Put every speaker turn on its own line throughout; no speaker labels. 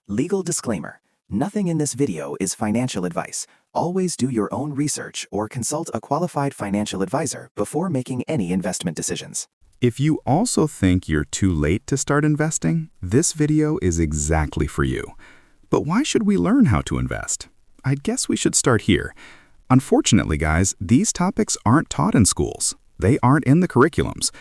Legal disclaimer. Nothing in this video is financial advice. Always do your own research or consult a qualified financial advisor before making any investment decisions.
If you also think you're too late to start investing, this video is exactly for you. But why should we learn how to invest? I guess we should start here. Unfortunately, guys, these topics aren't taught in schools. They aren't in the curriculums.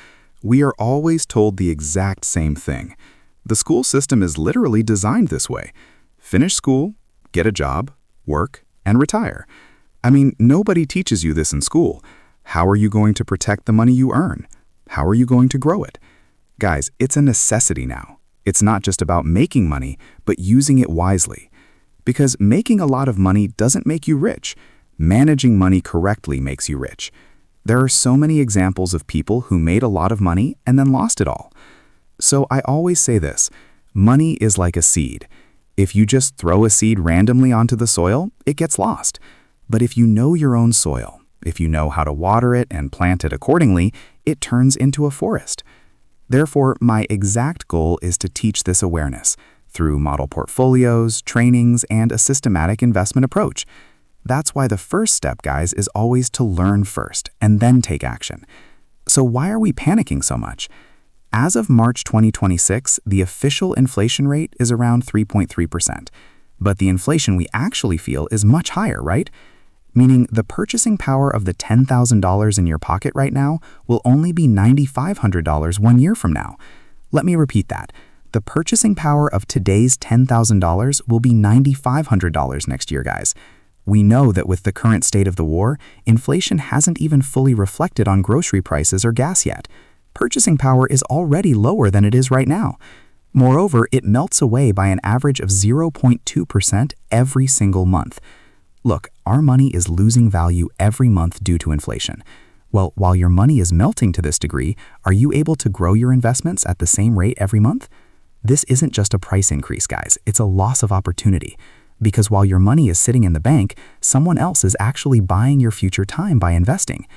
We are always told the exact same thing. The school system is literally designed this way. Finish school, get a job, work, and retire. I mean, nobody teaches you this in school. How are you going to protect the money you earn? How are you going to grow it? Guys, it's a necessity now. It's not just about making money, but using it wisely. Because making a lot of money doesn't make you rich. Managing money correctly makes you rich. There are so many examples of people who made a lot of money and then lost it all. So I always say this, money is like a seed. If you just throw a seed randomly onto the soil, it gets lost. But if you know your own soil, if you know how to water it and plant it accordingly, it turns into a forest. Therefore, my exact goal is to teach this awareness through model portfolios, trainings, and a systematic investment approach. That's why the first step, guys, is always to learn first and then take action. So why are we panicking so much? As of March 2026, the official inflation rate is around 3.3%. But the inflation we actually feel is much higher, right? Meaning the purchasing power of the $10,000 in your pocket right now will only be $9,500 1 year from now. Let me repeat that. The purchasing power of today's $10,000 will be $9,500 next year, guys. We know that with the current state of the war, inflation hasn't even fully reflected on grocery prices or gas yet. Purchasing power is already lower than it is right now. Moreover, it melts away by an average of 0.2% every single month. Look, our money is losing value every month due to inflation. Well, while your money is melting to this degree, are you able to grow your investments at the same rate every month? This isn't just a price increase, guys. It's a loss of opportunity. Because while your money is sitting in the bank, someone else is actually buying your future time by investing.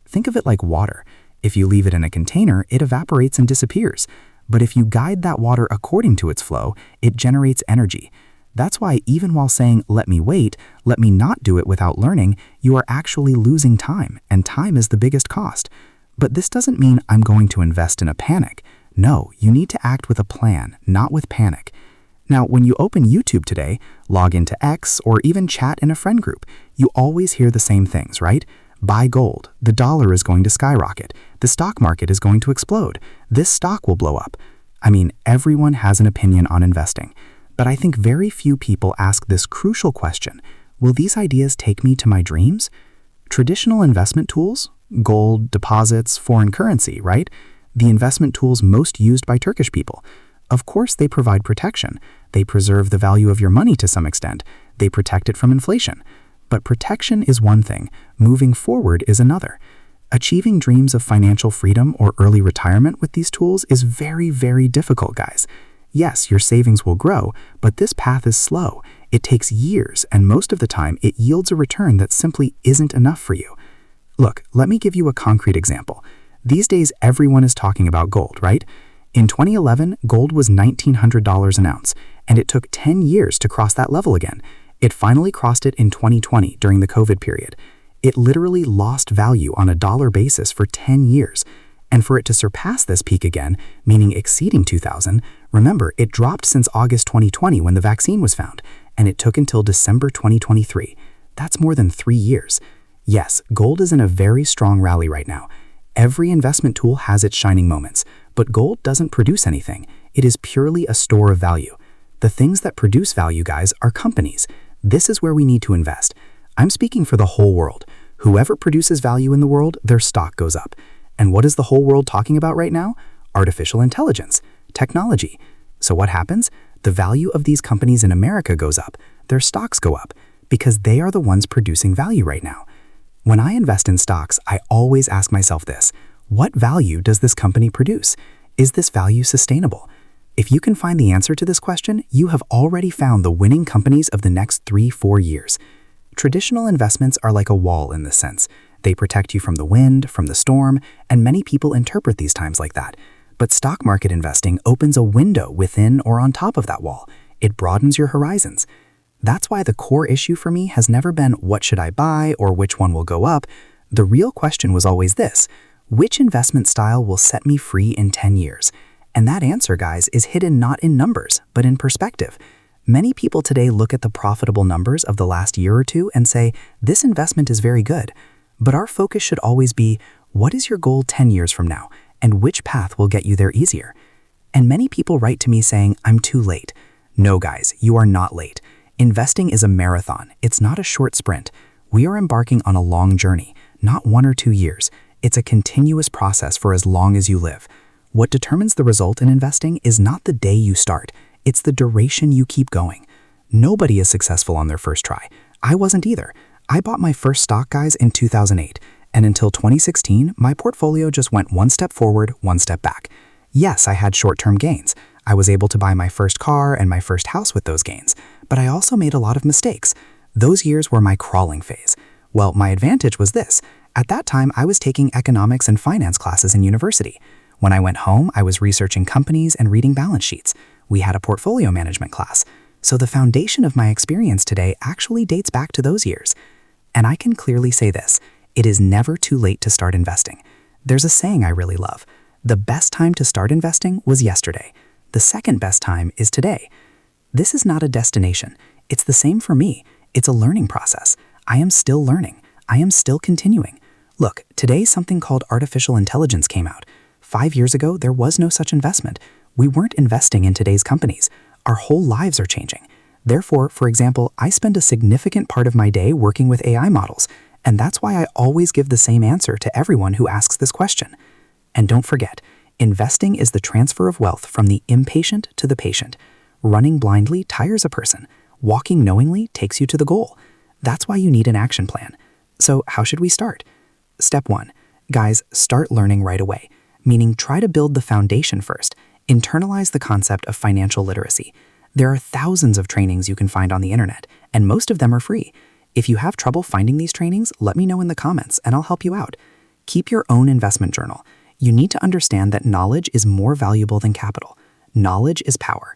Think of it like water. If you leave it in a container, it evaporates and disappears. But if you guide that water according to its flow, it generates energy. That's why even while saying, let me wait, let me not do it without learning, you are actually losing time, and time is the biggest cost. But this doesn't mean I'm going to invest in a panic. No, you need to act with a plan, not with panic. Now, when you open YouTube today, log into X, or even chat in a friend group, you always hear the same things, right? Buy gold. The dollar is going to skyrocket. The stock market is going to explode. This stock will blow up. I mean, everyone has an opinion on investing. But I think very few people ask this crucial question. Will these ideas take me to my dreams? Traditional investment tools, gold, deposits, foreign currency, right? The investment tools most used by Turkish people. Of course, they provide protection. They preserve the value of your money to some extent. They protect it from inflation. But protection is one thing, moving forward is another. Achieving dreams of financial freedom or early retirement with these tools is very, very difficult, guys. Yes, your savings will grow, but this path is slow. It takes years, and most of the time, it yields a return that simply isn't enough for you. Look, let me give you a concrete example. These days, everyone is talking about gold, right? In 2011, gold was $1,900 an ounce, and it took 10 years to cross that level again. It finally crossed it in 2020 during the COVID period. It literally lost value on a dollar basis for 10 years. And for it to surpass this peak again, meaning exceeding 2000, remember, it dropped since August 2020 when the vaccine was found, and it took until December 2023. That's more than 3 years. Yes, gold is in a very strong rally right now. Every investment tool has its shining moments, but gold doesn't produce anything. It is purely a store of value. The things that produce value, guys, are companies. This is where we need to invest. I'm speaking for the whole world. Whoever produces value in the world, their stock goes up. And what is the whole world talking about right now? Artificial intelligence, technology. So what happens? The value of these companies in America goes up. Their stocks go up because they are the ones producing value right now. When I invest in stocks, I always ask myself this: what value does this company produce? Is this value sustainable? If you can find the answer to this question, you have already found the winning companies of the next 3-4 years. Traditional investments are like a wall in this sense. They protect you from the wind, from the storm, and many people interpret these times like that. But stock market investing opens a window within or on top of that wall.
It broadens your horizons. That's why the core issue for me has never been what should I buy or which one will go up. The real question was always this: which investment style will set me free in 10 years? And that answer, guys, is hidden not in numbers, but in perspective. Many people today look at the profitable numbers of the last year or two and say, this investment is very good. But our focus should always be, what is your goal 10 years from now, and which path will get you there easier? And many people write to me saying, I'm too late. No, guys, you are not late. Investing is a marathon. It's not a short sprint. We are embarking on a long journey, not 1 or 2 years. It's a continuous process for as long as you live. What determines the result in investing is not the day you start. It's the duration you keep going. Nobody is successful on their first try. I wasn't either. I bought my first stock, guys, in 2008. And until 2016, my portfolio just went one step forward, one step back. Yes, I had short-term gains. I was able to buy my first car and my first house with those gains. But I also made a lot of mistakes. Those years were my crawling phase. Well, my advantage was this. At that time, I was taking economics and finance classes in university. When I went home, I was researching companies and reading balance sheets. We had a portfolio management class. So the foundation of my experience today actually dates back to those years. And I can clearly say this: it is never too late to start investing. There's a saying I really love. The best time to start investing was yesterday. The second best time is today. This is not a destination. It's the same for me. It's a learning process. I am still learning. I am still continuing. Look, today something called artificial intelligence came out. 5 years ago, there was no such investment. We weren't investing in today's companies. Our whole lives are changing. Therefore, for example, I spend a significant part of my day working with AI models, and that's why I always give the same answer to everyone who asks this question. And don't forget, investing is the transfer of wealth from the impatient to the patient. Running blindly tires a person. Walking knowingly takes you to the goal. That's why you need an action plan. So how should we start? Step 1. Guys, start learning right away, meaning try to build the foundation first. Internalize the concept of financial literacy. There are thousands of trainings you can find on the internet, and most of them are free. If you have trouble finding these trainings, let me know in the comments and I'll help you out. Keep your own investment journal. You need to understand that knowledge is more valuable than capital. Knowledge is power.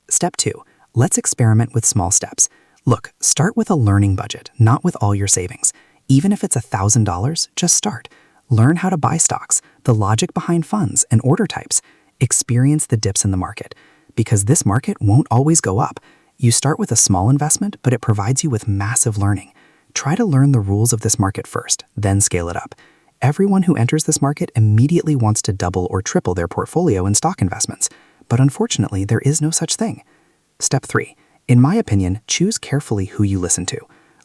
Step 2. Let's experiment with small steps. Look, start with a learning budget, not with all your savings. Even if it's $1,000, just start. Learn how to buy stocks, the logic behind funds and order types. Experience the dips in the market, because this market won't always go up. You start with a small investment, but it provides you with massive learning. Try to learn the rules of this market first, then scale it up. Everyone who enters this market immediately wants to double or triple their portfolio in stock investments, but unfortunately, there is no such thing. Step 3. In my opinion, choose carefully who you listen to.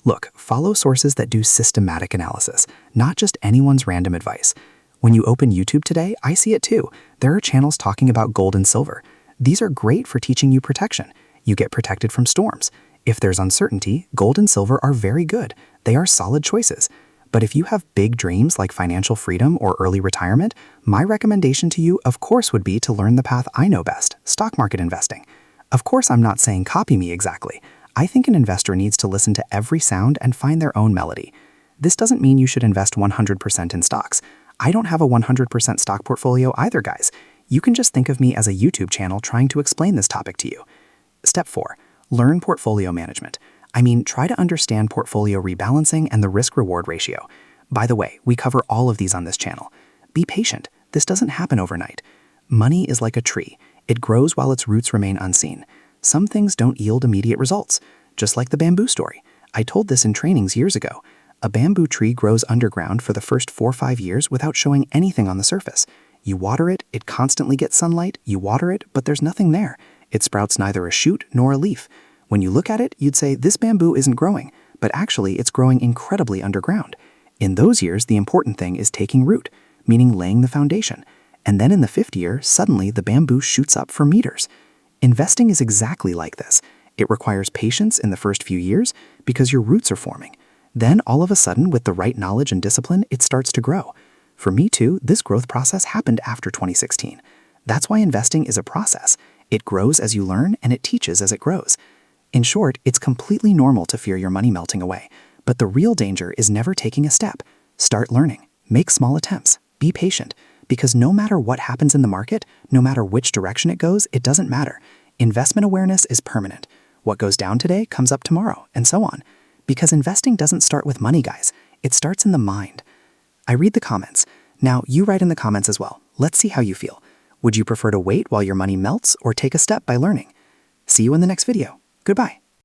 Look, follow sources that do systematic analysis, not just anyone's random advice. When you open YouTube today, I see it too. There are channels talking about gold and silver. These are great for teaching you protection. You get protected from storms. If there's uncertainty, gold and silver are very good. They are solid choices. But if you have big dreams like financial freedom or early retirement, my recommendation to you, of course, would be to learn the path I know best, stock market investing. Of course, I'm not saying copy me exactly. I think an investor needs to listen to every sound and find their own melody. This doesn't mean you should invest 100% in stocks. I don't have a 100% stock portfolio either, guys. You can just think of me as a YouTube channel trying to explain this topic to you. Step 4. Learn portfolio management. Try to understand portfolio rebalancing and the risk-reward ratio. By the way, we cover all of these on this channel. Be patient. This doesn't happen overnight. Money is like a tree. It grows while its roots remain unseen. Some things don't yield immediate results, just like the bamboo story. I told this in trainings years ago. A bamboo tree grows underground for the first 4 or 5 years without showing anything on the surface. You water it, it constantly gets sunlight, you water it, but there's nothing there. It sprouts neither a shoot nor a leaf. When you look at it, you'd say this bamboo isn't growing, but actually it's growing incredibly underground. In those years, the important thing is taking root, meaning laying the foundation. And then in the 5th year, suddenly the bamboo shoots up for meters. Investing is exactly like this. It requires patience in the first few years because your roots are forming. Then all of a sudden, with the right knowledge and discipline, it starts to grow. For me too, this growth process happened after 2016. That's why investing is a process. It grows as you learn and it teaches as it grows. In short, it's completely normal to fear your money melting away, but the real danger is never taking a step. Start learning, make small attempts, be patient, because no matter what happens in the market, no matter which direction it goes, it doesn't matter. Investment awareness is permanent. What goes down today comes up tomorrow, and so on. Because investing doesn't start with money, guys. It starts in the mind. I read the comments. Now, you write in the comments as well. Let's see how you feel. Would you prefer to wait while your money melts or take a step by learning? See you in the next video. Goodbye.